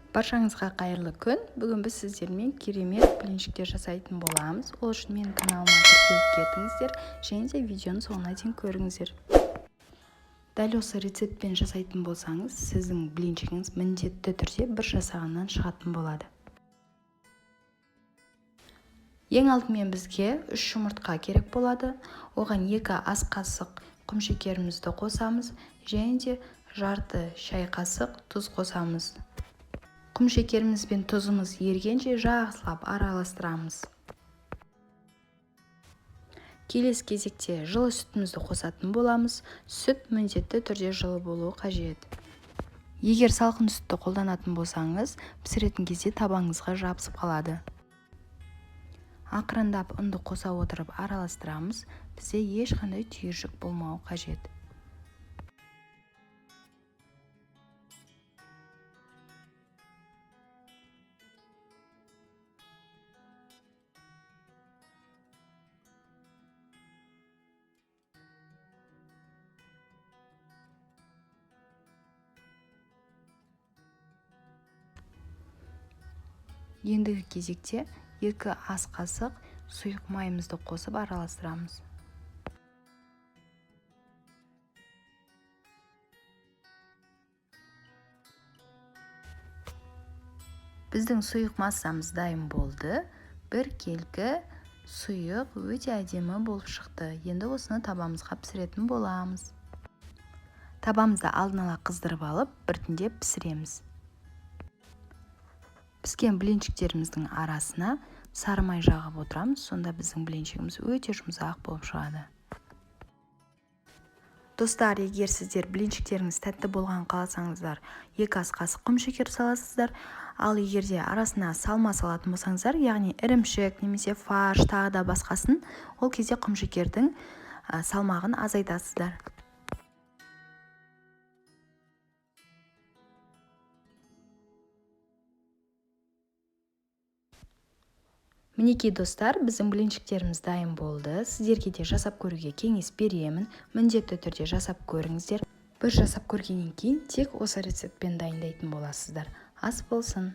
Баршаңызға қайырлы күн. Бүгін біз сіздермен керемет блинчиктер жасайтын боламыз. Ол үшін менің каналыма тіркеліп кетіңіздер және де видеоны соңына дейін көріңіздер. Дәл осы рецептпен жасайтын болсаңыз, сіздің блинчигіңіз міндетті түрде бір жасағаннан шығатын болады. Ең алдымен бізге 3 жұмыртқа керек болады. Оған 2 ас қасық құмшекерімізді қосамыз және де жарты шай қасық тұз қосамыз. Құмшекеріміз бен тұзымыз ергенше жақсылап араластырамыз. Келесі кезекте жылы сүтімізді қосатын боламыз. Сүт міндетті түрде жылы болуы қажет. Егер салқын сүтті қолданатын болсаңыз, пісіретін кезде табаныңызға жабысып қалады. Ақырындап ұнды қоса отырып араластырамыз. Бізде ешқандай түйіршік болмауы қажет. Ендігі кезекте 2 ас қасық сұйық майымызды қосып араластырамыз. Біздің сұйық массамыз дайын болды. Бір келкі сұйық өте әдемі болып шықты. Енді осыны табамызға пісіретін боламыз. Табамызды алдын ала қыздырып алып, біртіндеп пісіреміз. Піскен блинчиктеріміздің арасына сары май жағып отырамыз, сонда біздің блинчигіміз өте жұмсақ болып шығады. Достар, егер сіздер блинчиктеріңіз тәтті болған қаласаңыздар, 2 ас қасық құмшекер саласыздар, ал егер де арасына салма салатын болсаңыздар, яғни ірімшік немесе фарш тағы да басқасын, ол кезде құмшекердің салмағын азайтасыздар. Мінекей достар, біздің блинчиктеріміз дайын болды. Сіздерге де жасап көруге кеңес беремін. Міндетті түрде жасап көріңіздер. Бір жасап көргеннен кейін тек осы рецептпен дайындайтын боласыздар. Ас болсын!